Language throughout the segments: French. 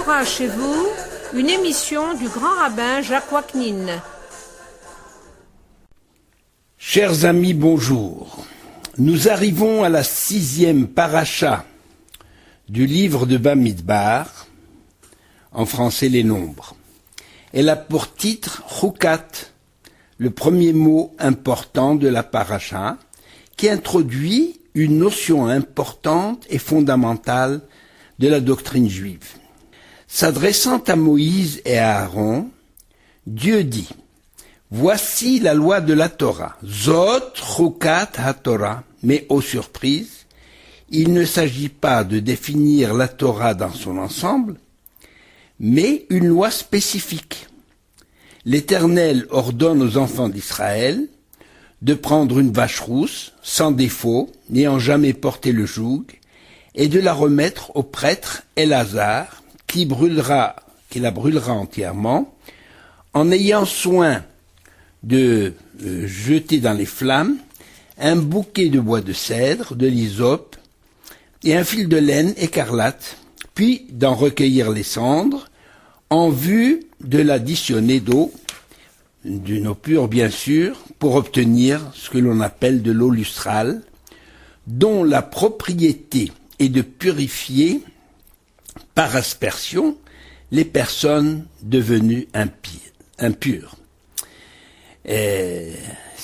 Torah chez vous, une émission du grand rabbin Jacques Waknin. Chers amis, bonjour. Nous arrivons à la 6e paracha du livre de Bamidbar, en français les nombres. Elle a pour titre Chukat, le premier mot important de la paracha, qui introduit une notion importante et fondamentale de la doctrine juive. S'adressant à Moïse et à Aaron, Dieu dit « Voici la loi de la Torah, Zot Chukat HaTorah » mais aux surprises, il ne s'agit pas de définir la Torah dans son ensemble, mais une loi spécifique. L'Éternel ordonne aux enfants d'Israël de prendre une vache rousse, sans défaut, n'ayant jamais porté le joug, et de la remettre au prêtre Elazar, qui la brûlera entièrement, en ayant soin de jeter dans les flammes un bouquet de bois de cèdre, de l'hysope, et un fil de laine écarlate, puis d'en recueillir les cendres, en vue de l'additionner d'eau, d'une eau pure bien sûr, pour obtenir ce que l'on appelle de l'eau lustrale, dont la propriété est de purifier par aspersion les personnes devenues impures. C'est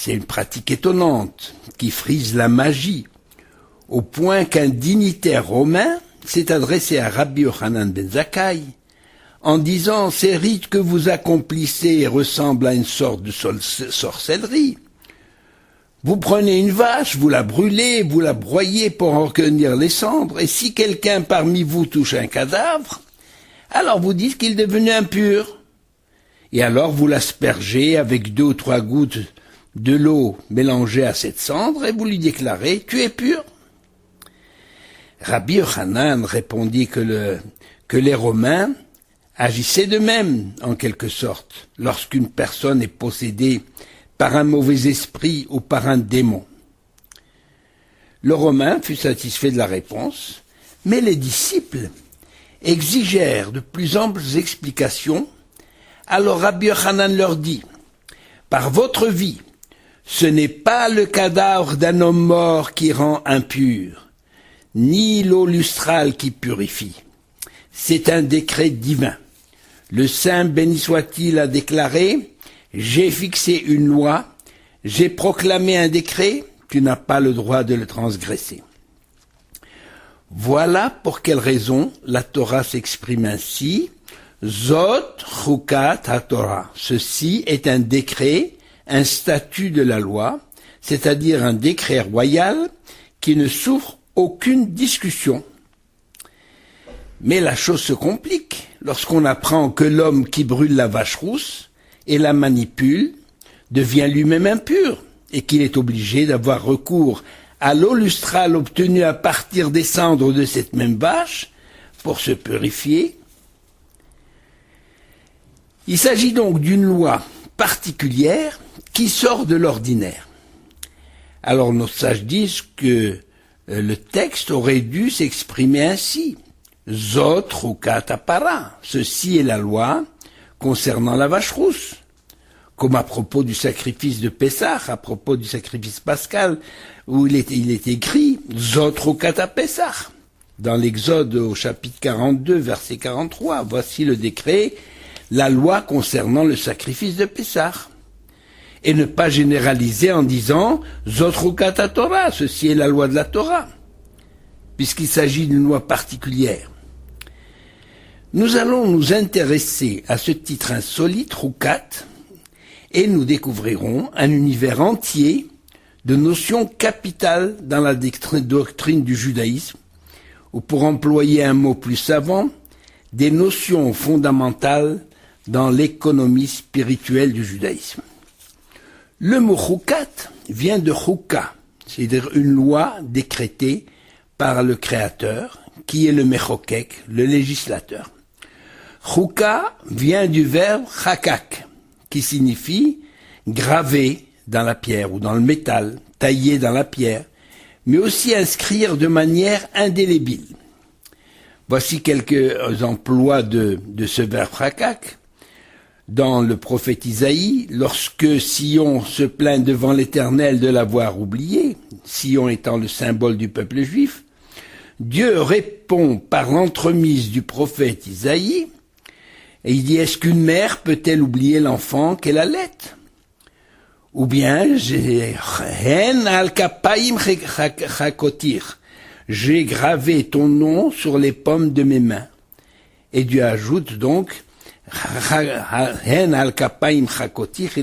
une pratique étonnante qui frise la magie, au point qu'un dignitaire romain s'est adressé à Rabbi Yochanan ben Zakkai en disant « Ces rites que vous accomplissez ressemblent à une sorte de sorcellerie. Vous prenez une vache, vous la brûlez, vous la broyez pour en recueillir les cendres, et si quelqu'un parmi vous touche un cadavre, alors vous dites qu'il est devenu impur. Et alors vous l'aspergez avec 2 ou 3 gouttes de l'eau mélangée à cette cendre, et vous lui déclarez « Tu es pur ». Rabbi Yochanan répondit que les Romains agissaient de même, en quelque sorte, lorsqu'une personne est possédée par un mauvais esprit ou par un démon. Le Romain fut satisfait de la réponse, mais les disciples exigèrent de plus amples explications. Alors Rabbi Yochanan leur dit « Par votre vie, ce n'est pas le cadavre d'un homme mort qui rend impur, ni l'eau lustrale qui purifie. C'est un décret divin. Le Saint béni soit-il a déclaré « J'ai fixé une loi, j'ai proclamé un décret, tu n'as pas le droit de le transgresser. » Voilà pour quelle raison la Torah s'exprime ainsi « Zot Chukat HaTorah ». Ceci est un décret, un statut de la loi, c'est-à-dire un décret royal qui ne souffre aucune discussion. Mais la chose se complique lorsqu'on apprend que l'homme qui brûle la vache rousse et la manipule devient lui-même impur et qu'il est obligé d'avoir recours à l'eau lustrale obtenue à partir des cendres de cette même vache pour se purifier. Il s'agit donc d'une loi particulière qui sort de l'ordinaire. Alors nos sages disent que le texte aurait dû s'exprimer ainsi. Zot Chukat HaPara. Ceci est la loi concernant la vache rousse. Comme à propos du sacrifice de Pessah, à propos du sacrifice pascal, où il est écrit Zot Chukat HaPessah. Dans l'Exode au chapitre 42, verset 43, voici le décret, la loi concernant le sacrifice de Pessah. Et ne pas généraliser en disant Zot Chukat HaTorah, ceci est la loi de la Torah, puisqu'il s'agit d'une loi particulière. Nous allons nous intéresser à ce titre insolite, Chukat, et nous découvrirons un univers entier de notions capitales dans la doctrine du judaïsme, ou pour employer un mot plus savant, des notions fondamentales dans l'économie spirituelle du judaïsme. Le mot Chukat vient de Chouka, c'est-à-dire une loi décrétée par le Créateur, qui est le Mechokek, le législateur. Chouka vient du verbe chakak, qui signifie graver dans la pierre ou dans le métal, tailler dans la pierre, mais aussi inscrire de manière indélébile. Voici quelques emplois de ce verbe rakak. Dans le prophète Isaïe, lorsque Sion se plaint devant l'Éternel de l'avoir oublié, Sion étant le symbole du peuple juif, Dieu répond par l'entremise du prophète Isaïe, et il dit, est-ce qu'une mère peut-elle oublier l'enfant qu'elle allait? Ou bien, j'ai gravé ton nom sur les paumes de mes mains. Et Dieu ajoute donc, il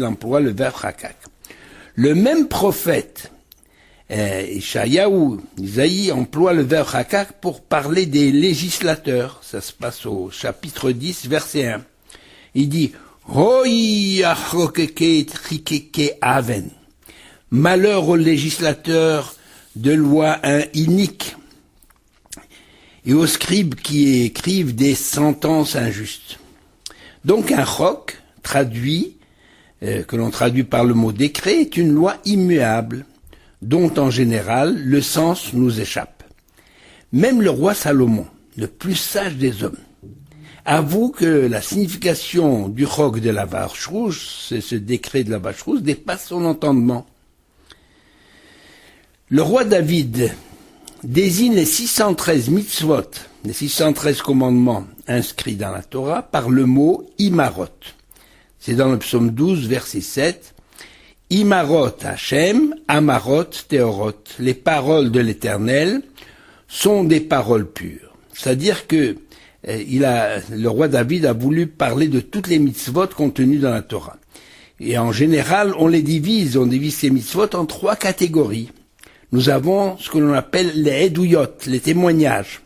emploie le verbe rakak. Le même prophète, Isaïe emploie le verbe rakak pour parler des législateurs. Ça se passe au chapitre 10, verset 1. Il dit, malheur aux législateurs de loi iniques et aux scribes qui écrivent des sentences injustes. Donc un chok, traduit, que l'on traduit par le mot décret, est une loi immuable, dont en général le sens nous échappe. Même le roi Salomon, le plus sage des hommes, avoue que la signification du chok de la vache rouge, c'est ce décret de la vache rouge, dépasse son entendement. Le roi David désigne les 613 mitzvot, les 613 commandements inscrits dans la Torah par le mot Imarot. C'est dans le psaume 12, verset 7. Imarot Hashem, Amarot Théorot. Les paroles de l'Éternel sont des paroles pures. C'est-à-dire que le roi David a voulu parler de toutes les mitzvot contenues dans la Torah. Et en général, on divise ces mitzvot en 3 catégories. Nous avons ce que l'on appelle les eduyot, les témoignages.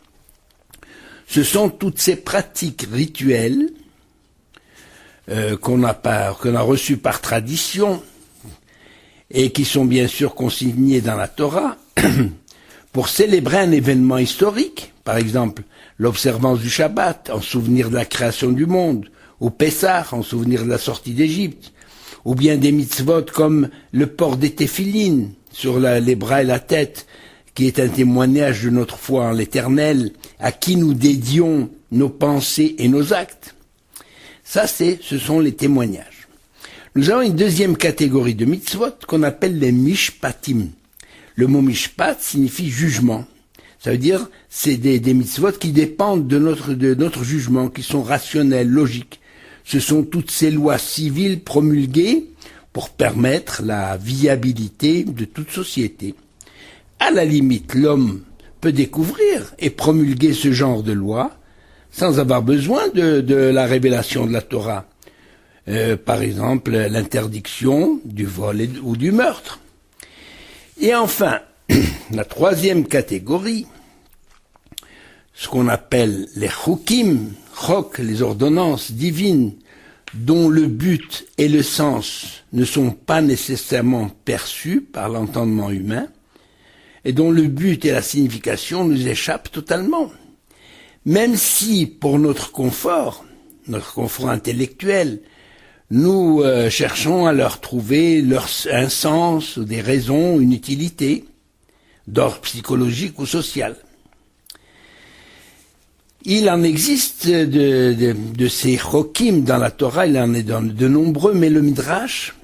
Ce sont toutes ces pratiques rituelles qu'on a reçues par tradition et qui sont bien sûr consignées dans la Torah pour célébrer un événement historique, par exemple l'observance du Shabbat en souvenir de la création du monde, ou Pessah en souvenir de la sortie d'Égypte, ou bien des mitzvot comme le port des téphilines sur les bras et la tête, qui est un témoignage de notre foi en l'Éternel, à qui nous dédions nos pensées et nos actes. Ça, ce sont les témoignages. Nous avons une deuxième catégorie de mitzvot qu'on appelle les mishpatim. Le mot mishpat signifie jugement. Ça veut dire, c'est des mitzvot qui dépendent de notre jugement, qui sont rationnels, logiques. Ce sont toutes ces lois civiles promulguées pour permettre la viabilité de toute société. À la limite, l'homme peut découvrir et promulguer ce genre de loi sans avoir besoin de la révélation de la Torah. Par exemple, l'interdiction du vol ou du meurtre. Et enfin, la troisième catégorie, ce qu'on appelle les chukim, chok, les ordonnances divines, dont le but et le sens ne sont pas nécessairement perçus par l'entendement humain, et dont le but et la signification nous échappent totalement. Même si, pour notre confort intellectuel, nous cherchons à leur trouver un sens, des raisons, une utilité, d'ordre psychologique ou social. Il en existe de ces chokim dans la Torah, il en est de nombreux, mais le Midrash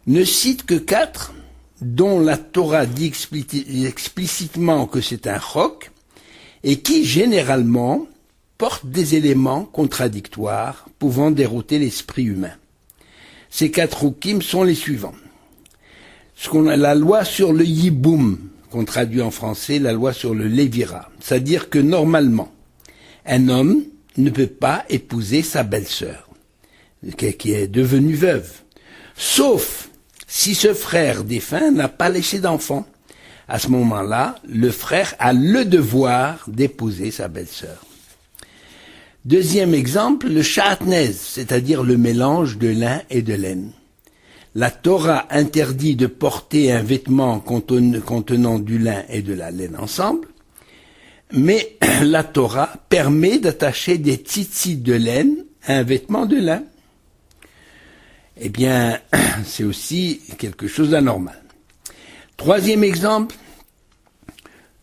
ne cite que 4, dont la Torah dit explicitement que c'est un chok, et qui, généralement, portent des éléments contradictoires pouvant dérouter l'esprit humain. Ces 4 chokim sont les suivants. La loi sur le yiboum, qu'on traduit en français, la loi sur le lévira. C'est-à-dire que, normalement, un homme ne peut pas épouser sa belle-sœur, qui est devenue veuve, sauf si ce frère défunt n'a pas laissé d'enfant. À ce moment-là, le frère a le devoir d'épouser sa belle-sœur. Deuxième exemple, le sha'atnez, c'est-à-dire le mélange de lin et de laine. La Torah interdit de porter un vêtement contenant du lin et de la laine ensemble, mais la Torah permet d'attacher des tzitzit de laine à un vêtement de lin. Eh bien, c'est aussi quelque chose d'anormal. Troisième exemple,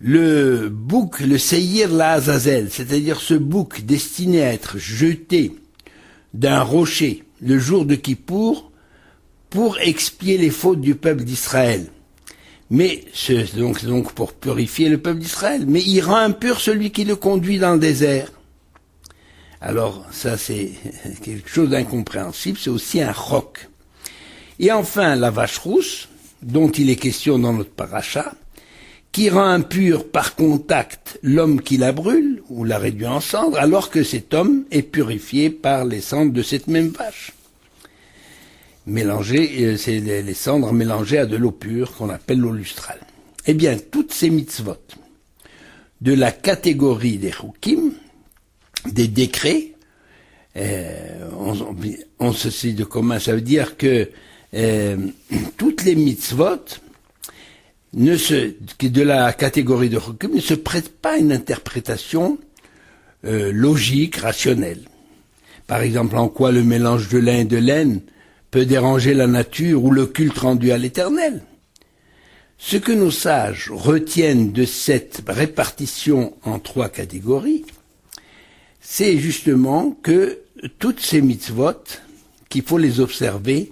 le bouc, le Seir la Azazel, c'est-à-dire ce bouc destiné à être jeté d'un rocher le jour de Kippour pour expier les fautes du peuple d'Israël. Mais donc pour purifier le peuple d'Israël. Mais il rend impur celui qui le conduit dans le désert. Alors ça c'est quelque chose d'incompréhensible, c'est aussi un roc. Et enfin la vache rousse, dont il est question dans notre paracha, qui rend impur par contact l'homme qui la brûle ou la réduit en cendres, alors que cet homme est purifié par les cendres de cette même vache. C'est les cendres mélangées à de l'eau pure qu'on appelle l'eau lustrale. Eh bien, toutes ces mitzvot de la catégorie des chukim, des décrets, on se sait de commun, ça veut dire que toutes les mitzvot de la catégorie de chukim ne se prêtent pas à une interprétation logique, rationnelle. Par exemple, en quoi le mélange de lin et de laine peut déranger la nature ou le culte rendu à l'Éternel. Ce que nos sages retiennent de cette répartition en 3 catégories, c'est justement que toutes ces mitzvot, qu'il faut les observer,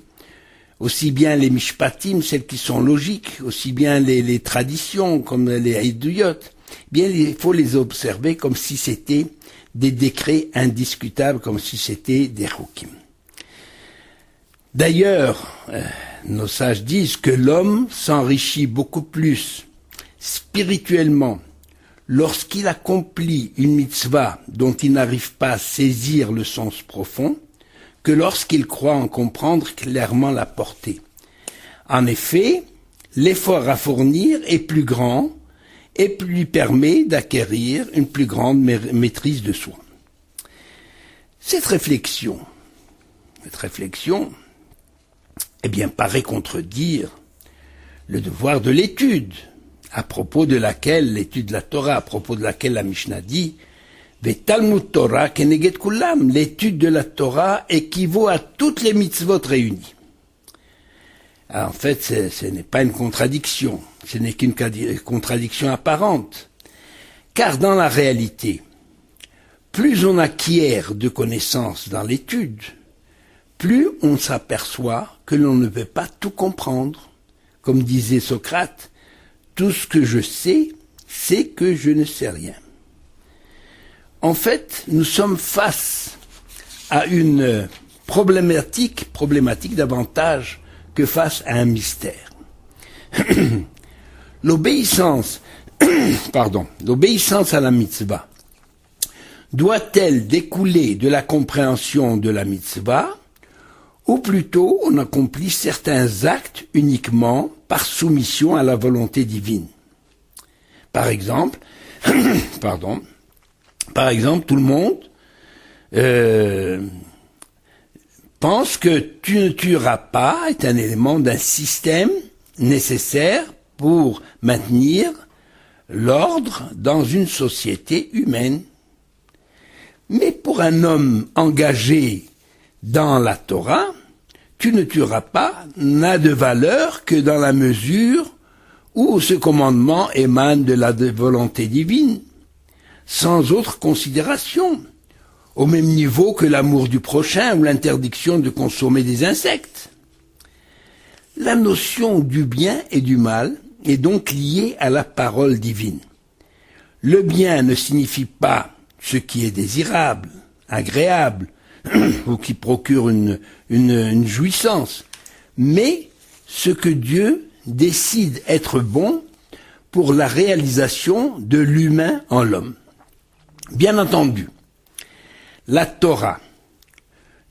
aussi bien les mishpatim, celles qui sont logiques, aussi bien les traditions comme les haïduyot, bien il faut les observer comme si c'était des décrets indiscutables, comme si c'était des chukim. D'ailleurs, nos sages disent que l'homme s'enrichit beaucoup plus spirituellement lorsqu'il accomplit une mitzvah dont il n'arrive pas à saisir le sens profond que lorsqu'il croit en comprendre clairement la portée. En effet, l'effort à fournir est plus grand et lui permet d'acquérir une plus grande maîtrise de soi. Cette réflexion, eh bien, paraît contredire le devoir de l'étude, l'étude de la Torah, à propos de laquelle la Mishnah dit Talmud Torah keneged kulam, l'étude de la Torah équivaut à toutes les mitzvot réunies. Alors, en fait, ce n'est pas une contradiction, ce n'est qu'une contradiction apparente, car dans la réalité, plus on acquiert de connaissances dans l'étude, plus on s'aperçoit que l'on ne peut pas tout comprendre. Comme disait Socrate, tout ce que je sais, c'est que je ne sais rien. En fait, nous sommes face à une problématique davantage que face à un mystère. L'obéissance à la mitzvah doit-elle découler de la compréhension de la mitzvah, ou plutôt on accomplit certains actes uniquement par soumission à la volonté divine. Par exemple, tout le monde pense que tu ne tueras pas est un élément d'un système nécessaire pour maintenir l'ordre dans une société humaine. Mais pour un homme engagé dans la Torah, tu ne tueras pas n'a de valeur que dans la mesure où ce commandement émane de la volonté divine, sans autre considération, au même niveau que l'amour du prochain ou l'interdiction de consommer des insectes. La notion du bien et du mal est donc liée à la parole divine. Le bien ne signifie pas ce qui est désirable, agréable, ou qui procure une jouissance, mais ce que Dieu décide être bon pour la réalisation de l'humain en l'homme. Bien entendu, la Torah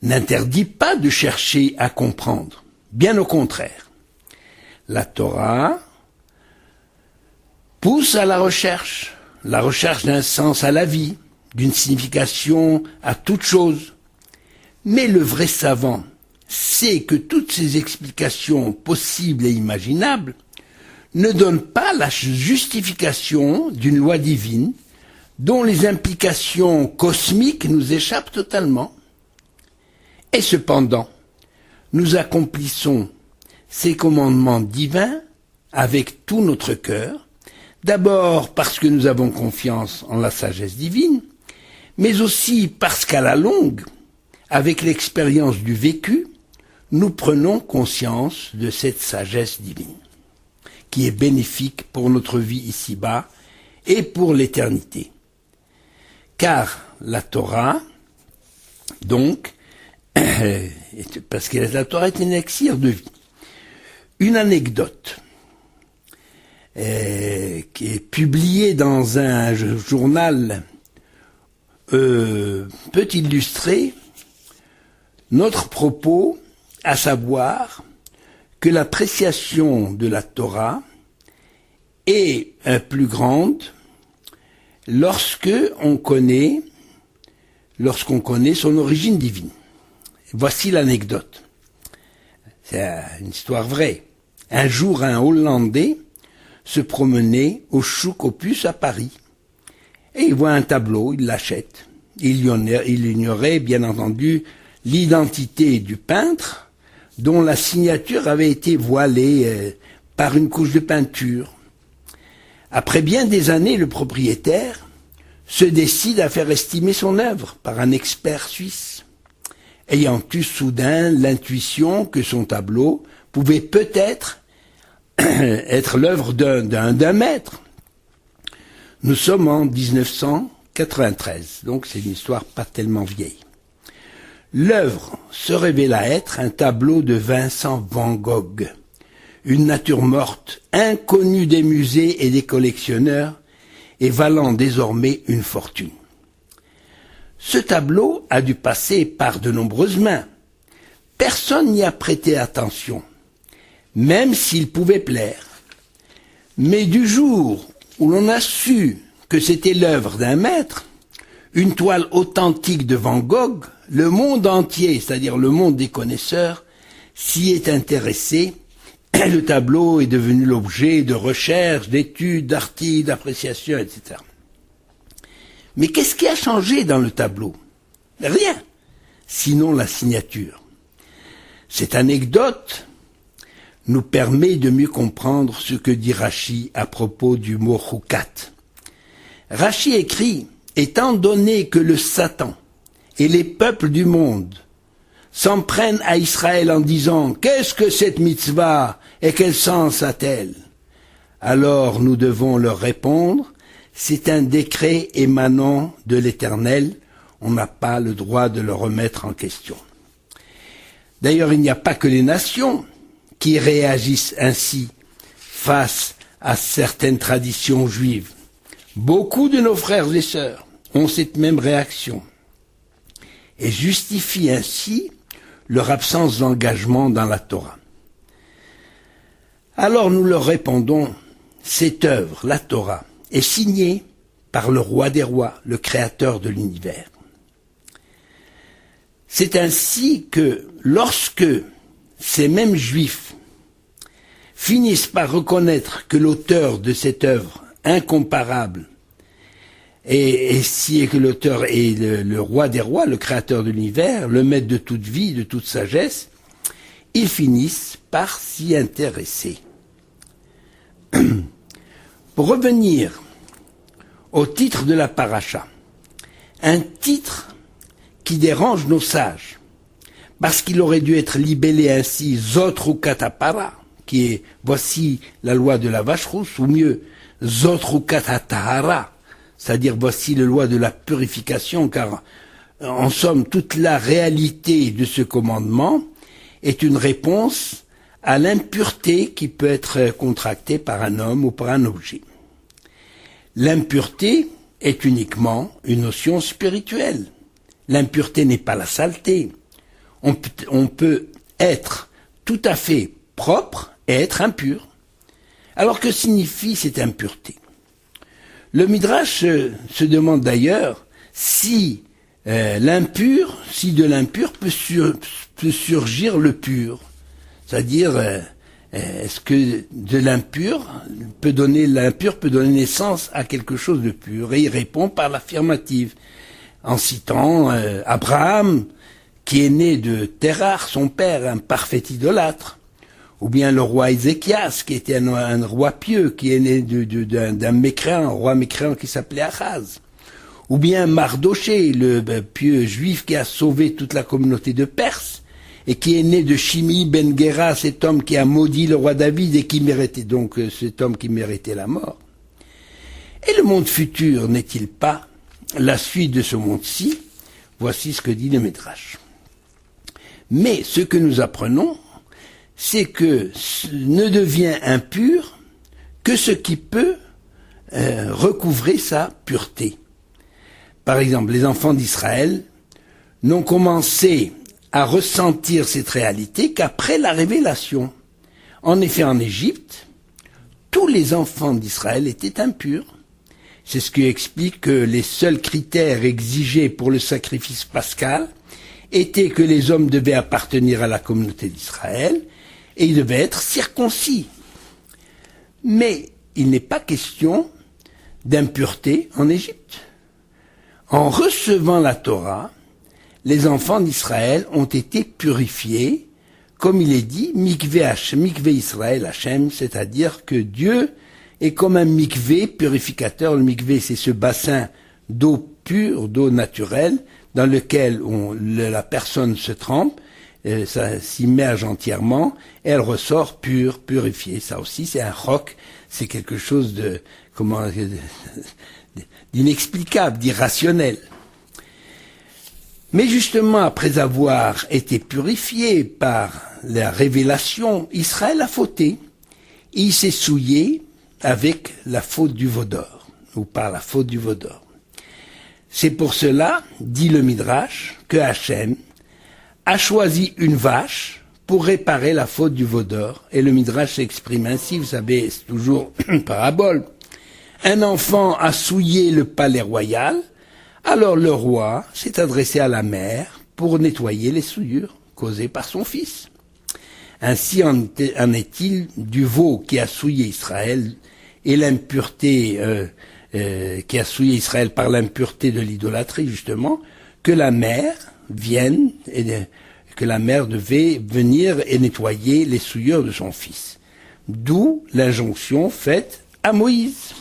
n'interdit pas de chercher à comprendre, bien au contraire. La Torah pousse à la recherche d'un sens à la vie, d'une signification à toute chose. Mais le vrai savant sait que toutes ces explications possibles et imaginables ne donnent pas la justification d'une loi divine dont les implications cosmiques nous échappent totalement. Et cependant, nous accomplissons ces commandements divins avec tout notre cœur, D'abord parce que nous avons confiance en la sagesse divine, mais aussi parce qu'à la longue, avec l'expérience du vécu, nous prenons conscience de cette sagesse divine, qui est bénéfique pour notre vie ici-bas et pour l'éternité. Car la Torah, donc, parce que la Torah est un élixir de vie. Une anecdote qui est publiée dans un journal peut illustrer notre propos, à savoir que l'appréciation de la Torah est plus grande lorsqu'on connaît son origine divine. Voici l'anecdote. C'est une histoire vraie. Un jour, un Hollandais se promenait au Chouk Opus à Paris. Et il voit un tableau, il l'achète. Il ignorait, bien entendu, l'identité du peintre, dont la signature avait été voilée par une couche de peinture. Après bien des années, le propriétaire se décide à faire estimer son œuvre par un expert suisse, ayant eu soudain l'intuition que son tableau pouvait peut-être être l'œuvre d'un maître. Nous sommes en 1993, donc c'est une histoire pas tellement vieille. L'œuvre se révéla être un tableau de Vincent van Gogh, une nature morte, inconnue des musées et des collectionneurs, et valant désormais une fortune. Ce tableau a dû passer par de nombreuses mains. Personne n'y a prêté attention, même s'il pouvait plaire. Mais du jour où l'on a su que c'était l'œuvre d'un maître, une toile authentique de Van Gogh, le monde entier, c'est-à-dire le monde des connaisseurs, s'y est intéressé. Le tableau est devenu l'objet de recherches, d'études, d'articles, d'appréciations, etc. Mais qu'est-ce qui a changé dans le tableau? Rien, sinon la signature. Cette anecdote nous permet de mieux comprendre ce que dit Rashi à propos du mot Chukat. Rashi écrit « Étant donné que le Satan et les peuples du monde s'en prennent à Israël en disant « Qu'est-ce que cette mitzvah et quel sens a-t-elle » Alors nous devons leur répondre « C'est un décret émanant de l'Éternel, on n'a pas le droit de le remettre en question. » D'ailleurs, il n'y a pas que les nations qui réagissent ainsi face à certaines traditions juives. Beaucoup de nos frères et sœurs ont cette même réaction et justifient ainsi leur absence d'engagement dans la Torah. Alors nous leur répondons, cette œuvre, la Torah, est signée par le roi des rois, le créateur de l'univers. C'est ainsi que lorsque ces mêmes juifs finissent par reconnaître que l'auteur de cette œuvre incomparable et si est que l'auteur est le roi des rois, le créateur de l'univers, le maître de toute vie, de toute sagesse, ils finissent par s'y intéresser. Pour revenir au titre de la paracha, un titre qui dérange nos sages, parce qu'il aurait dû être libellé ainsi Zot Chukat HaPara, qui est voici la loi de la vache rousse, ou mieux Zot Chukat HaTahara, c'est-à-dire voici la loi de la purification, car en somme toute la réalité de ce commandement est une réponse à l'impureté qui peut être contractée par un homme ou par un objet. L'impureté est uniquement une notion spirituelle. L'impureté n'est pas la saleté. On peut être tout à fait propre et être impur. Alors que signifie cette impureté? Le Midrash se demande d'ailleurs si de l'impur peut surgir le pur. C'est-à-dire, est-ce que de l'impur peut donner naissance à quelque chose de pur? Et il répond par l'affirmative, en citant Abraham, qui est né de Terach, son père, un parfait idolâtre, ou bien le roi Ézéchias, qui était un roi pieux, qui est né d'un mécréant, un roi mécréant qui s'appelait Achaz, ou bien Mardoché, le pieux juif qui a sauvé toute la communauté de Perse, et qui est né de Shimi ben Gera, cet homme qui a maudit le roi David et qui méritait donc cet homme qui méritait la mort. Et le monde futur n'est-il pas la suite de ce monde-ci? Voici ce que dit le Midrash. Mais ce que nous apprenons, c'est que ne devient impur que ce qui peut recouvrer sa pureté. Par exemple, les enfants d'Israël n'ont commencé à ressentir cette réalité qu'après la révélation. En effet, en Égypte, tous les enfants d'Israël étaient impurs. C'est ce qui explique que les seuls critères exigés pour le sacrifice pascal étaient que les hommes devaient appartenir à la communauté d'Israël et ils devaient être circoncis. Mais il n'est pas question d'impureté en Égypte. En recevant la Torah, les enfants d'Israël ont été purifiés, comme il est dit, mikvé Israël Hachem, c'est-à-dire que Dieu est comme un mikvé purificateur. Le mikvé, c'est ce bassin d'eau pure, d'eau naturelle, dans lequel la personne se trempe, ça s'immerge entièrement, et elle ressort pure, purifiée. Ça aussi, c'est un roc, c'est quelque chose d'inexplicable, d'irrationnel. Mais justement, après avoir été purifié par la révélation, Israël a fauté. Il s'est souillé avec la faute du veau d'or, ou par la faute du veau d'or. C'est pour cela, dit le Midrash, que Hachem a choisi une vache pour réparer la faute du veau d'or. Et le Midrash s'exprime ainsi, vous savez, c'est toujours une parabole. Un enfant a souillé le palais royal, alors le roi s'est adressé à la mère pour nettoyer les souillures causées par son fils. Ainsi en est-il du veau qui a souillé Israël et l'impureté qui a souillé Israël par l'impureté de l'idolâtrie, justement, que la mère vienne que la mère devait venir et nettoyer les souillures de son fils. D'où l'injonction faite à Moïse.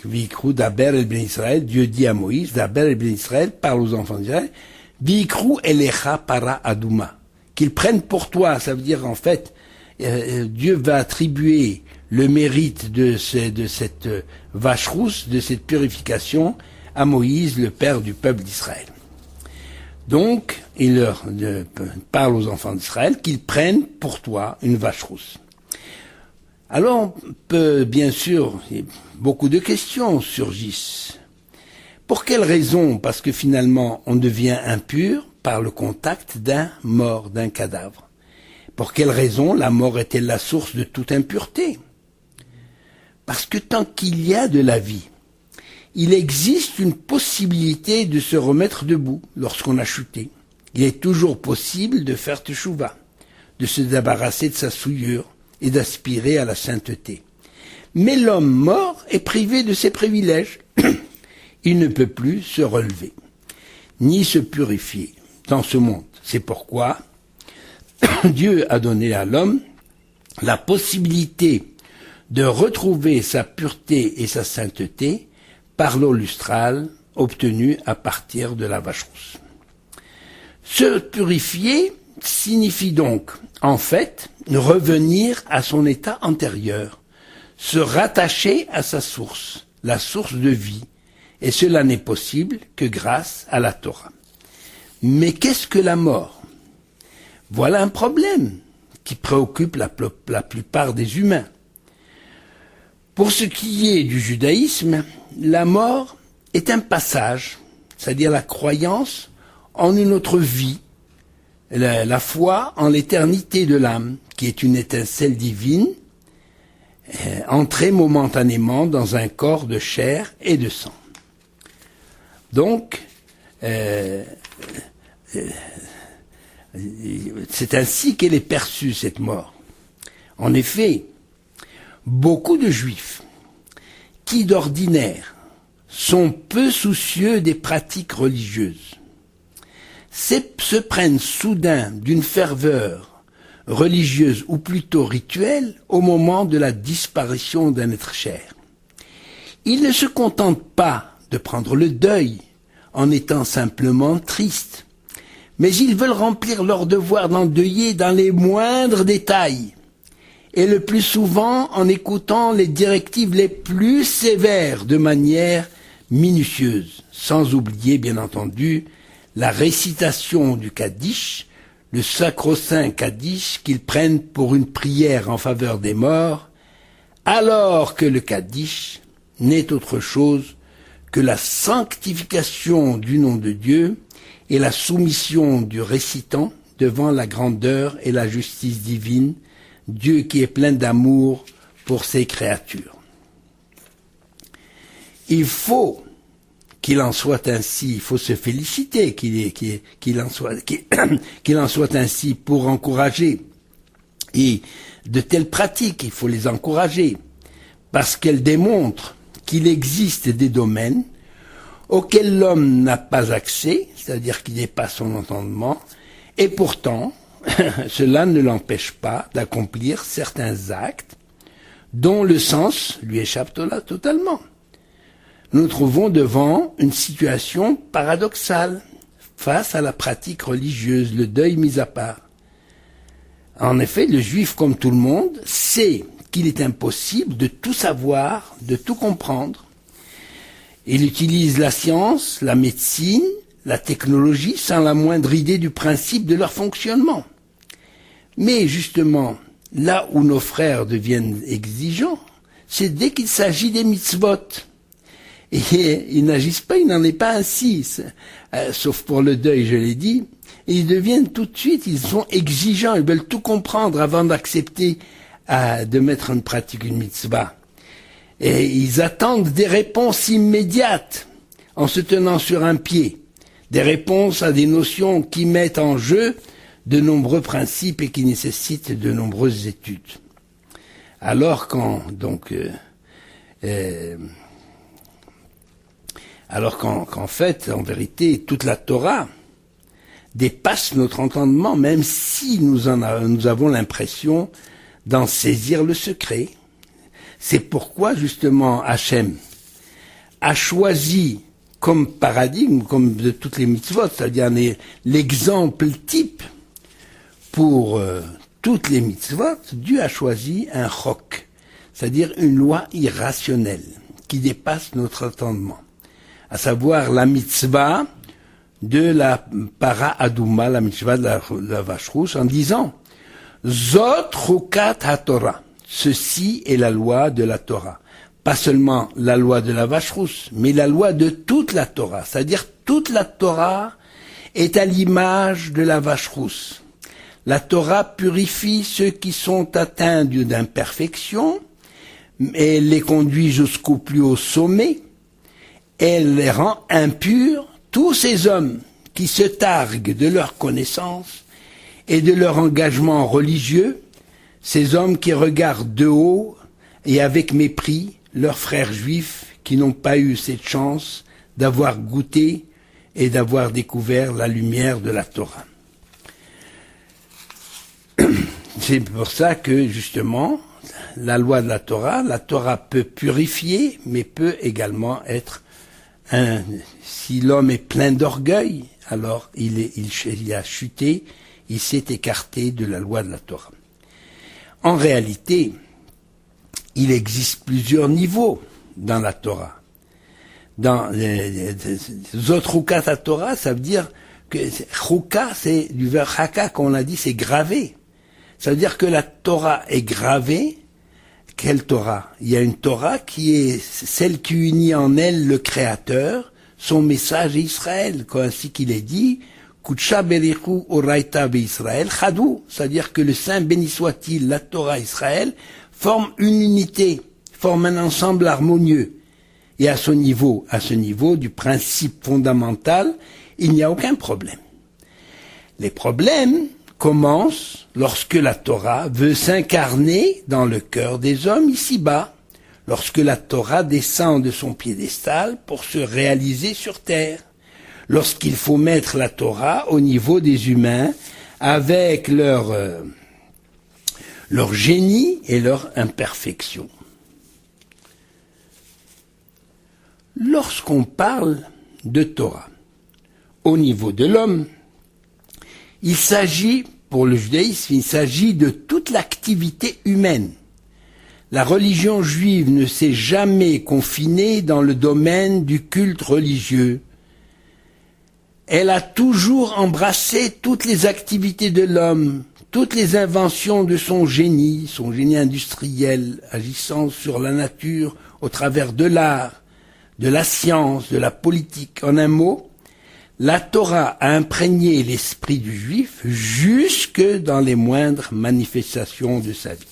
Vikrou d'Aber el Ben Israël, Dieu dit à Moïse, d'Aber el Ben Israël, parle aux enfants d'Israël, Vikrou elecha para aduma, qu'ils prennent pour toi, ça veut dire en fait, Dieu va attribuer le mérite de cette vache rousse, de cette purification, à Moïse, le père du peuple d'Israël. Donc, il leur parle aux enfants d'Israël qu'ils prennent pour toi une vache rousse. Alors, bien sûr, beaucoup de questions surgissent. Pour quelle raison? Parce que finalement, on devient impur par le contact d'un mort, d'un cadavre. Pour quelle raison la mort est-elle la source de toute impureté? Parce que tant qu'il y a de la vie, il existe une possibilité de se remettre debout lorsqu'on a chuté. Il est toujours possible de faire teshuva, de se débarrasser de sa souillure et d'aspirer à la sainteté. Mais l'homme mort est privé de ses privilèges. Il ne peut plus se relever, ni se purifier dans ce monde. C'est pourquoi Dieu a donné à l'homme la possibilité de retrouver sa pureté et sa sainteté par l'eau lustrale obtenue à partir de la vache rousse. Se purifier signifie donc, en fait, revenir à son état antérieur, se rattacher à sa source, la source de vie, et cela n'est possible que grâce à la Torah. Mais qu'est-ce que la mort? Voilà un problème qui préoccupe la plupart des humains. Pour ce qui est du judaïsme, la mort est un passage, c'est-à-dire la croyance en une autre vie, la foi en l'éternité de l'âme, qui est une étincelle divine, entrée momentanément dans un corps de chair et de sang. Donc, c'est ainsi qu'elle est perçue, cette mort. En effet, beaucoup de juifs qui d'ordinaire sont peu soucieux des pratiques religieuses se prennent soudain d'une ferveur religieuse ou plutôt rituelle au moment de la disparition d'un être cher. Ils ne se contentent pas de prendre le deuil en étant simplement tristes, mais ils veulent remplir leur devoir d'endeuiller dans les moindres détails, et le plus souvent en écoutant les directives les plus sévères de manière minutieuse, sans oublier bien entendu la récitation du Kaddish, le sacro-saint Kaddish qu'ils prennent pour une prière en faveur des morts, alors que le Kaddish n'est autre chose que la sanctification du nom de Dieu et la soumission du récitant devant la grandeur et la justice divine, Dieu qui est plein d'amour pour ses créatures. Il faut qu'il en soit ainsi, il faut se féliciter qu'il en soit ainsi pour encourager. Et de telles pratiques, il faut les encourager, parce qu'elles démontrent qu'il existe des domaines auxquels l'homme n'a pas accès, c'est-à-dire qui dépassent son entendement, et pourtant, cela ne l'empêche pas d'accomplir certains actes dont le sens lui échappe totalement. Nous nous trouvons devant une situation paradoxale face à la pratique religieuse, le deuil mis à part. En effet, le juif, comme tout le monde, sait qu'il est impossible de tout savoir, de tout comprendre. Il utilise la science, la médecine, la technologie sans la moindre idée du principe de leur fonctionnement. Mais justement, là où nos frères deviennent exigeants, c'est dès qu'il s'agit des mitzvot. Et ils n'agissent pas, il n'en est pas ainsi, sauf pour le deuil, je l'ai dit. Et ils deviennent tout de suite, ils sont exigeants, ils veulent tout comprendre avant d'accepter de mettre en pratique une mitzvah. Et ils attendent des réponses immédiates, en se tenant sur un pied, des réponses à des notions qui mettent en jeu de nombreux principes et qui nécessitent de nombreuses études. Alors qu'en fait, en vérité, toute la Torah dépasse notre entendement, même si nous avons l'impression d'en saisir le secret. C'est pourquoi, justement, Hachem a choisi comme paradigme, comme de toutes les mitzvot, c'est-à-dire l'exemple type pour toutes les mitzvot, Dieu a choisi un chok, c'est-à-dire une loi irrationnelle qui dépasse notre entendement, à savoir la mitzvah de la para adouma, la mitzvah de la vache rouge, en disant Zot chukat haTorah. Ceci est la loi de la Torah. Pas seulement la loi de la vache rousse, mais la loi de toute la Torah. C'est-à-dire toute la Torah est à l'image de la vache rousse. La Torah purifie ceux qui sont atteints d'imperfection, elle les conduit jusqu'au plus haut sommet, elle les rend impurs, tous ces hommes qui se targuent de leur connaissance et de leur engagement religieux, ces hommes qui regardent de haut et avec mépris leurs frères juifs qui n'ont pas eu cette chance d'avoir goûté et d'avoir découvert la lumière de la Torah. C'est pour ça que, justement, la loi de la Torah peut purifier, mais peut également être si l'homme est plein d'orgueil, alors il a chuté, il s'est écarté de la loi de la Torah. En réalité, il existe plusieurs niveaux dans la Torah. Dans Zot Chukat Torah, ça veut dire que Chuka, c'est du verbe Chaka, comme on l'a dit, c'est gravé. Ça veut dire que la Torah est gravée. Quelle Torah? Il y a une Torah qui est celle qui unit en elle le Créateur, son message à Israël, ainsi qu'il est dit, Kutsha berichu oraita beIsraël chadou, c'est-à-dire que le Saint béni soit-il, la Torah Israël, forme une unité, forme un ensemble harmonieux. Et à ce niveau du principe fondamental, il n'y a aucun problème. Les problèmes commencent lorsque la Torah veut s'incarner dans le cœur des hommes ici-bas, lorsque la Torah descend de son piédestal pour se réaliser sur terre, lorsqu'il faut mettre la Torah au niveau des humains avec leur leur génie et leur imperfection. Lorsqu'on parle de Torah au niveau de l'homme, il s'agit, pour le judaïsme, il s'agit de toute l'activité humaine. La religion juive ne s'est jamais confinée dans le domaine du culte religieux. Elle a toujours embrassé toutes les activités de l'homme, toutes les inventions de son génie industriel, agissant sur la nature au travers de l'art, de la science, de la politique. En un mot, la Torah a imprégné l'esprit du juif jusque dans les moindres manifestations de sa vie.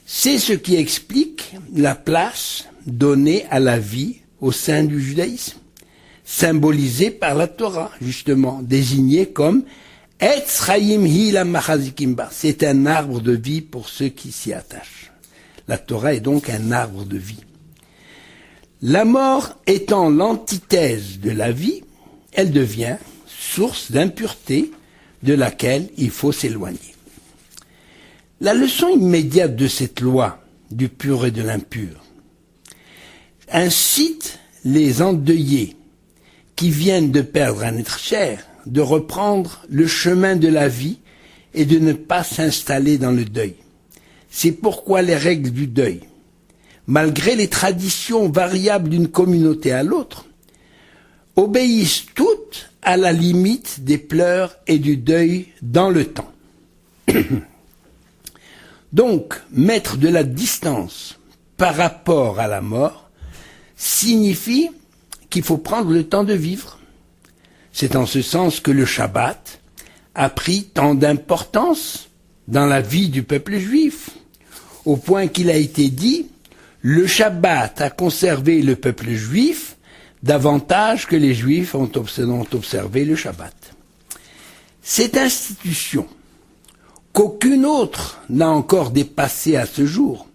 C'est ce qui explique la place donnée à la vie au sein du judaïsme, symbolisée par la Torah, justement, désignée comme Etz Chaim Hi la Machazikim Ba. C'est un arbre de vie pour ceux qui s'y attachent. La Torah est donc un arbre de vie. La mort étant l'antithèse de la vie, elle devient source d'impureté de laquelle il faut s'éloigner. La leçon immédiate de cette loi du pur et de l'impur incite les endeuillés qui viennent de perdre un être cher de reprendre le chemin de la vie et de ne pas s'installer dans le deuil. C'est pourquoi les règles du deuil, malgré les traditions variables d'une communauté à l'autre, obéissent toutes à la limite des pleurs et du deuil dans le temps. Donc, mettre de la distance par rapport à la mort signifie qu'il faut prendre le temps de vivre. C'est en ce sens que le Shabbat a pris tant d'importance dans la vie du peuple juif, au point qu'il a été dit « Le Shabbat a conservé le peuple juif davantage que les Juifs ont observé le Shabbat. » Cette institution, qu'aucune autre n'a encore dépassée à ce jour,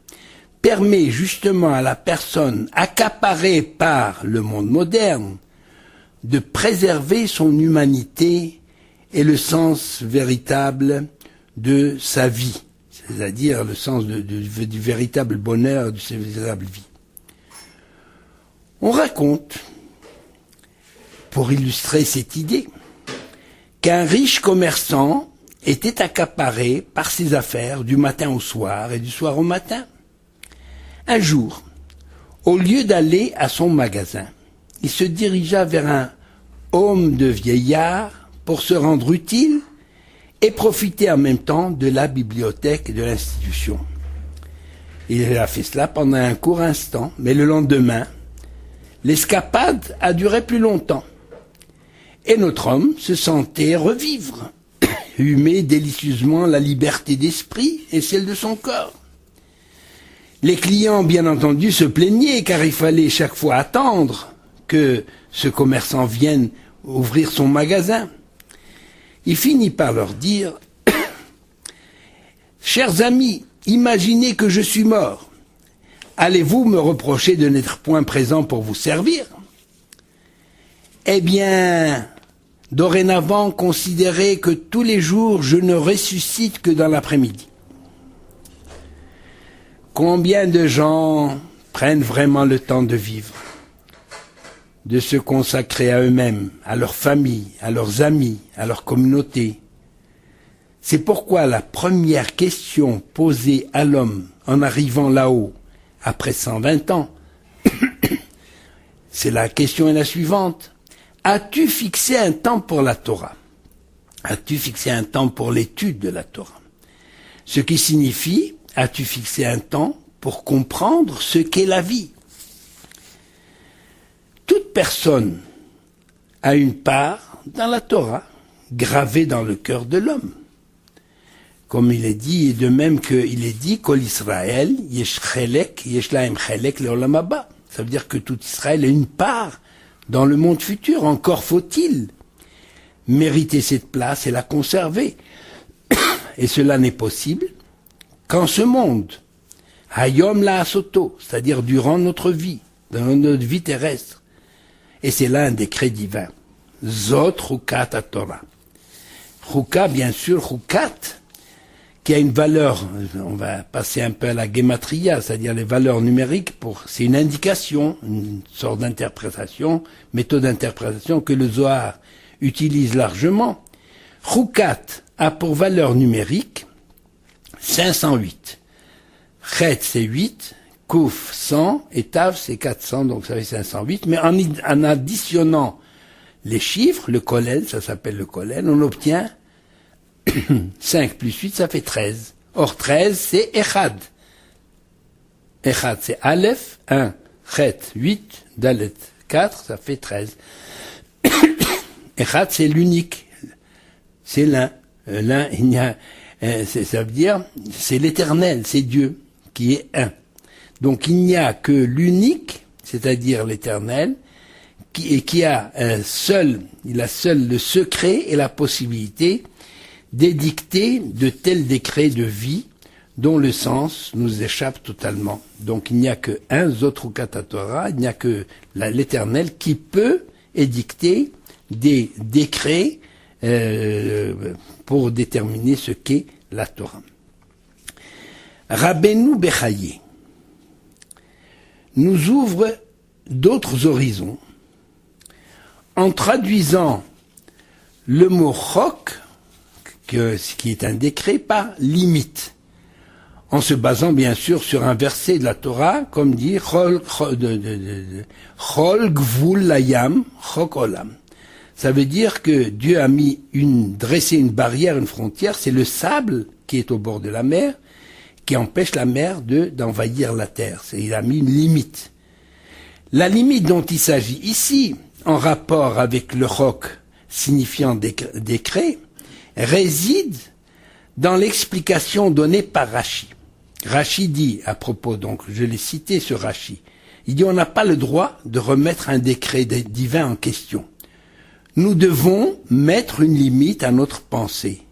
permet justement à la personne accaparée par le monde moderne de préserver son humanité et le sens véritable de sa vie, c'est-à-dire le sens du véritable bonheur, de sa véritable vie. On raconte, pour illustrer cette idée, qu'un riche commerçant était accaparé par ses affaires du matin au soir et du soir au matin. Un jour, au lieu d'aller à son magasin, il se dirigea vers un homme de vieillard pour se rendre utile et profiter en même temps de la bibliothèque et de l'institution. Il a fait cela pendant un court instant, mais le lendemain, l'escapade a duré plus longtemps. Et notre homme se sentait revivre, humer délicieusement la liberté d'esprit et celle de son corps. Les clients, bien entendu, se plaignaient car il fallait chaque fois attendre que ce commerçant vienne ouvrir son magasin. Il finit par leur dire « Chers amis, imaginez que je suis mort. Allez-vous me reprocher de n'être point présent pour vous servir ? Eh bien, dorénavant, considérez que tous les jours, je ne ressuscite que dans l'après-midi. » Combien de gens prennent vraiment le temps de vivre, de se consacrer à eux-mêmes, à leur famille, à leurs amis, à leur communauté? C'est pourquoi la première question posée à l'homme en arrivant là-haut, après 120 ans, c'est la question est la suivante. As-tu fixé un temps pour la Torah? As-tu fixé un temps pour l'étude de la Torah? Ce qui signifie, as-tu fixé un temps pour comprendre ce qu'est la vie? Toute personne a une part dans la Torah, gravée dans le cœur de l'homme. Comme il est dit, et de même qu'il est dit, Kol Israël, yesh chelek, yesh lahem chelek leolam haba. Ça veut dire que tout Israël a une part dans le monde futur. Encore faut-il mériter cette place et la conserver. Et cela n'est possible qu'en ce monde, hayom la asoto, c'est-à-dire durant notre vie, dans notre vie terrestre. Et c'est là un décret divin. Zot chukat Torah. Chuka, bien sûr, chukat, qui a une valeur, on va passer un peu à la gematria, c'est-à-dire les valeurs numériques, c'est une indication, une sorte d'interprétation, méthode d'interprétation que le Zohar utilise largement. Chukat a pour valeur numérique 508. Chet c'est 8, Kouf 100 et Tav c'est 400, donc ça fait 508. Mais en additionnant les chiffres, le kollel, ça s'appelle le kollel, on obtient 5 plus 8, ça fait 13. Or 13 c'est Echad. Echad c'est Aleph, 1, Chet 8, Dalet 4, ça fait 13. Echad c'est l'unique. C'est l'un. L'un, il y a, ça veut dire, c'est l'éternel, c'est Dieu, qui est un. Donc il n'y a que l'unique, c'est-à-dire l'éternel, qui a seul le secret et la possibilité d'édicter de tels décrets de vie dont le sens nous échappe totalement. Donc il n'y a que un Zotrukat Torah, il n'y a que l'éternel qui peut édicter des décrets pour déterminer ce qu'est la Torah. Rabbeinu Bechaye nous ouvre d'autres horizons en traduisant le mot chok, qui est un décret, par limite, en se basant bien sûr sur un verset de la Torah, comme dit Chol Gvul Layam Chok Olam. Ça veut dire que Dieu a dressé une barrière, une frontière, c'est le sable qui est au bord de la mer, qui empêche la mer d'envahir la terre. Il a mis une limite. La limite dont il s'agit ici, en rapport avec le chok signifiant décret, réside dans l'explication donnée par Rashi. Rashi dit, à propos, donc je l'ai cité ce Rashi, il dit on n'a pas le droit de remettre un décret divin en question. Nous devons mettre une limite à notre pensée.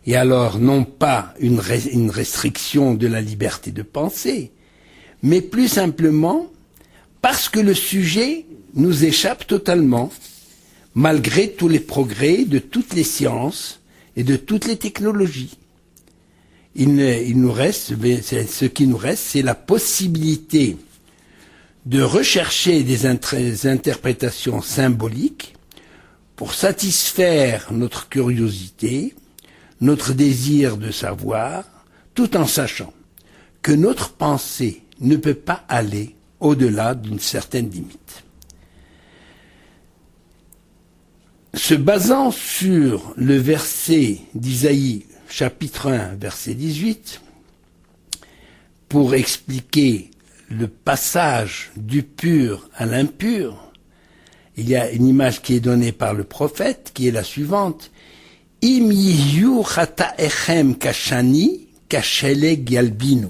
Et alors, non pas une restriction de la liberté de penser, mais plus simplement parce que le sujet nous échappe totalement, malgré tous les progrès de toutes les sciences et de toutes les technologies. Ce qui nous reste, c'est la possibilité de rechercher des interprétations symboliques pour satisfaire notre curiosité, notre désir de savoir, tout en sachant que notre pensée ne peut pas aller au-delà d'une certaine limite. Se basant sur le verset d'Isaïe, chapitre 1, verset 18, pour expliquer le passage du pur à l'impur, il y a une image qui est donnée par le prophète, qui est la suivante. Im yiyu chata'echem kashani kasheleg yalbinu.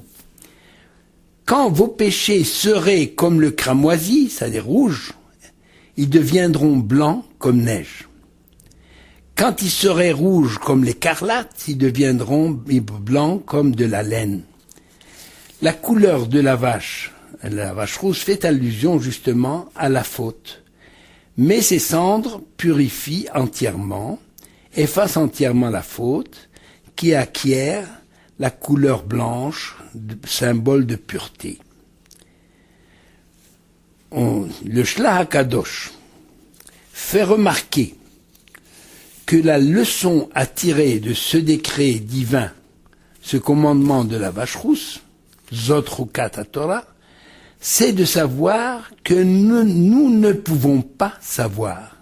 Quand vos péchés seraient comme le cramoisi, c'est-à-dire rouge, ils deviendront blancs comme neige. Quand ils seraient rouges comme l'écarlate, ils deviendront blancs comme de la laine. La couleur de la vache rouge fait allusion justement à la faute. Mais ces cendres purifient entièrement, effacent entièrement la faute, qui acquiert la couleur blanche, symbole de pureté. Le Shlach HaKadosh fait remarquer que la leçon à tirer de ce décret divin, ce commandement de la vache rousse, Zotrukat Torah, c'est de savoir que nous ne pouvons pas savoir.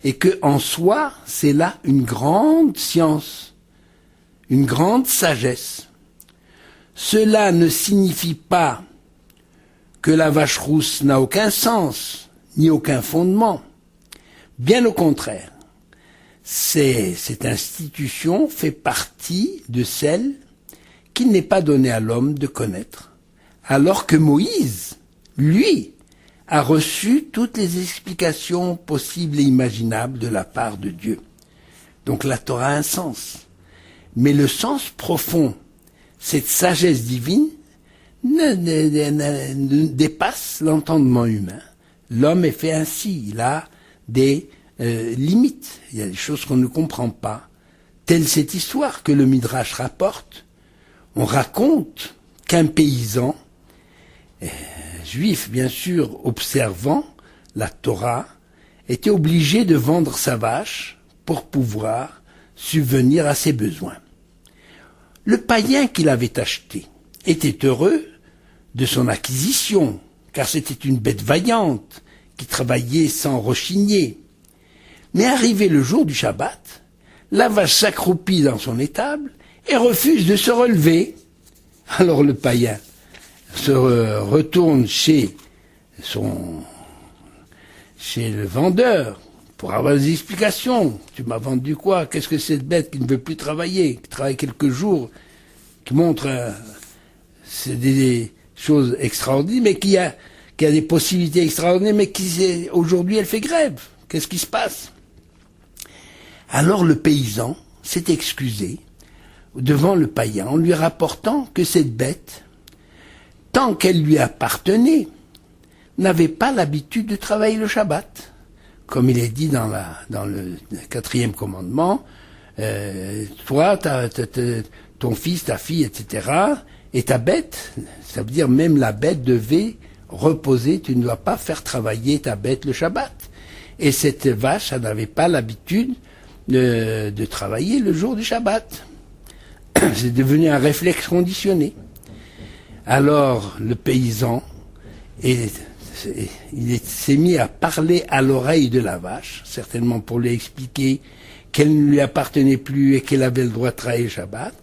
Et que, en soi, c'est là une grande science, une grande sagesse. Cela ne signifie pas que la vache rousse n'a aucun sens, ni aucun fondement. Bien au contraire, cette institution fait partie de celle qu'il n'est pas donné à l'homme de connaître. Alors que Moïse, lui, a reçu toutes les explications possibles et imaginables de la part de Dieu. Donc la Torah a un sens. Mais le sens profond, cette sagesse divine, ne dépasse l'entendement humain. L'homme est fait ainsi, il a des limites, il y a des choses qu'on ne comprend pas, Telle cette histoire que le Midrash rapporte. On raconte qu'un paysan, juif bien sûr, observant la Torah, était obligé de vendre sa vache pour pouvoir subvenir à ses besoins. Le païen qui l'avait acheté était heureux de son acquisition, car c'était une bête vaillante qui travaillait sans rechigner. Mais arrivé le jour du Shabbat, la vache s'accroupit dans son étable et refuse de se relever. Alors le païen se retourne chez le vendeur pour avoir des explications. Tu m'as vendu quoi? Qu'est-ce que c'est cette bête qui ne veut plus travailler, qui travaille quelques jours, qui montre c'est des choses extraordinaires, mais qui a des possibilités extraordinaires, mais qui aujourd'hui elle fait grève. Qu'est-ce qui se passe? Alors le paysan s'est excusé devant le païen en lui rapportant que cette bête, tant qu'elle lui appartenait, n'avait pas l'habitude de travailler le Shabbat. Comme il est dit dans le 4e commandement, toi, ton fils, ta fille, etc., et ta bête, ça veut dire même la bête devait reposer, tu ne dois pas faire travailler ta bête le Shabbat. Et cette vache, elle n'avait pas l'habitude de travailler le jour du Shabbat. C'est devenu un réflexe conditionné. Alors le paysan s'est mis à parler à l'oreille de la vache, certainement pour lui expliquer qu'elle ne lui appartenait plus et qu'elle avait le droit de travailler le Shabbat.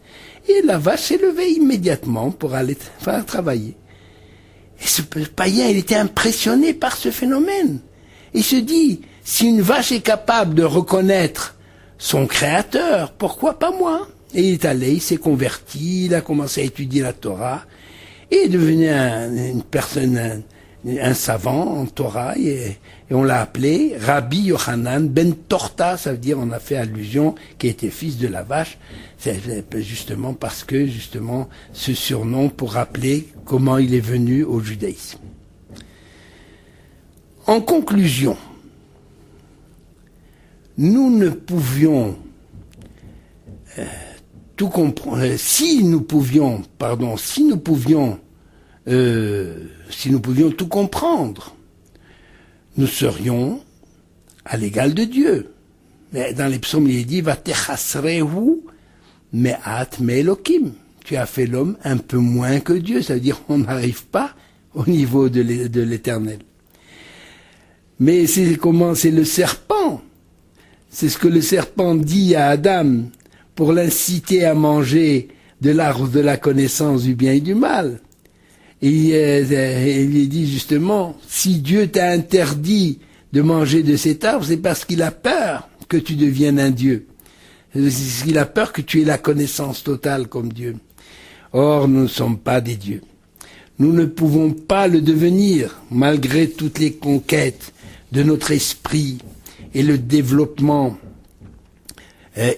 Et la vache s'est levée immédiatement pour aller travailler. Et ce païen, il était impressionné par ce phénomène. Il se dit, si une vache est capable de reconnaître son créateur, pourquoi pas moi? Et il est allé, il s'est converti, il a commencé à étudier la Torah, et est devenu une personne, un savant en Torah, et on l'a appelé Rabbi Yochanan ben Torta, ça veut dire, on a fait allusion, qui était fils de la vache, c'est justement parce que, justement, ce surnom pour rappeler comment il est venu au judaïsme. En conclusion, nous ne pouvions tout comprendre, si nous pouvions tout comprendre, nous serions à l'égal de Dieu. Mais dans les psaumes, il est dit, Vatechasrehu me'at me'elokim. Tu as fait l'homme un peu moins que Dieu, ça veut dire qu'on n'arrive pas au niveau de l'éternel. Mais c'est le serpent. C'est ce que le serpent dit à Adam pour l'inciter à manger de l'arbre de la connaissance du bien et du mal. Et il lui dit justement, si Dieu t'a interdit de manger de cet arbre, c'est parce qu'il a peur que tu deviennes un Dieu. C'est parce qu'il a peur que tu aies la connaissance totale comme Dieu. Or, nous ne sommes pas des dieux. Nous ne pouvons pas le devenir, malgré toutes les conquêtes de notre esprit et le développement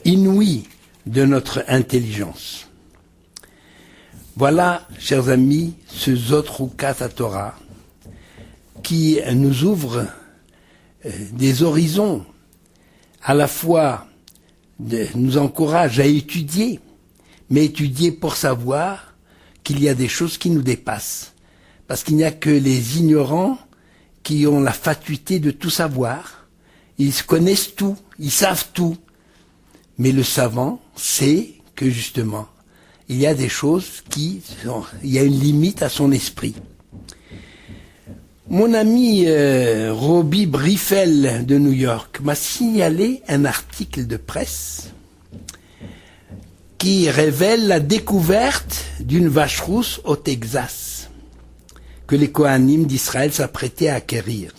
inouï de notre intelligence. Voilà, chers amis, ce Zot Rukat HaTorah qui nous ouvre des horizons, à la fois nous encourage à étudier, mais étudier pour savoir qu'il y a des choses qui nous dépassent. Parce qu'il n'y a que les ignorants qui ont la fatuité de tout savoir. Ils connaissent tout, ils savent tout. Mais le savant sait que justement, il y a des choses il y a une limite à son esprit. Mon ami Robbie Briefel de New York m'a signalé un article de presse qui révèle la découverte d'une vache rousse au Texas que les Kohanim d'Israël s'apprêtaient à acquérir.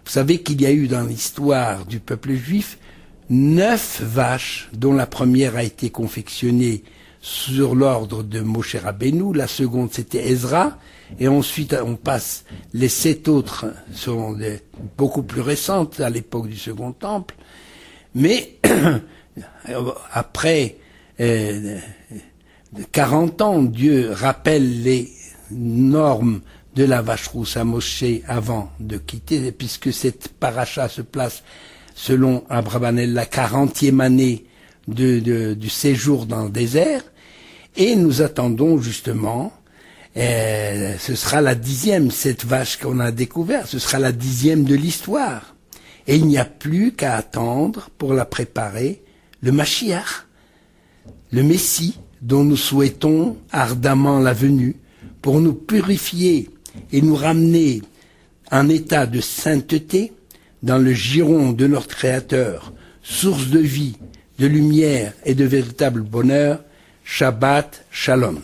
Vous savez qu'il y a eu dans l'histoire du peuple juif 9 vaches, dont la première a été confectionnée sur l'ordre de Moshe Rabbeinu, la seconde c'était Ezra, et ensuite on passe, les 7 autres sont beaucoup plus récentes, à l'époque du Second Temple, mais après 40 ans, Dieu rappelle les normes de la vache rousse à Moshe avant de quitter, puisque cette paracha se place selon Abravanel la 40e année du séjour dans le désert, et nous attendons justement, ce sera la 10e, cette vache qu'on a découverte, ce sera la 10e de l'histoire. Et il n'y a plus qu'à attendre pour la préparer, le Mashiach, le Messie, dont nous souhaitons ardemment la venue, pour nous purifier et nous ramener en état de sainteté dans le giron de notre Créateur, source de vie, de lumière et de véritable bonheur. Shabbat Shalom.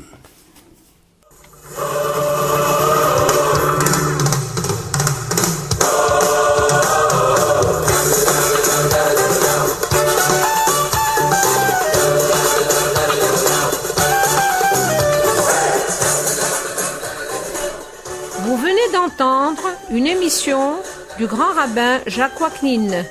Vous venez d'entendre une émission du grand rabbin Jacques Waknin.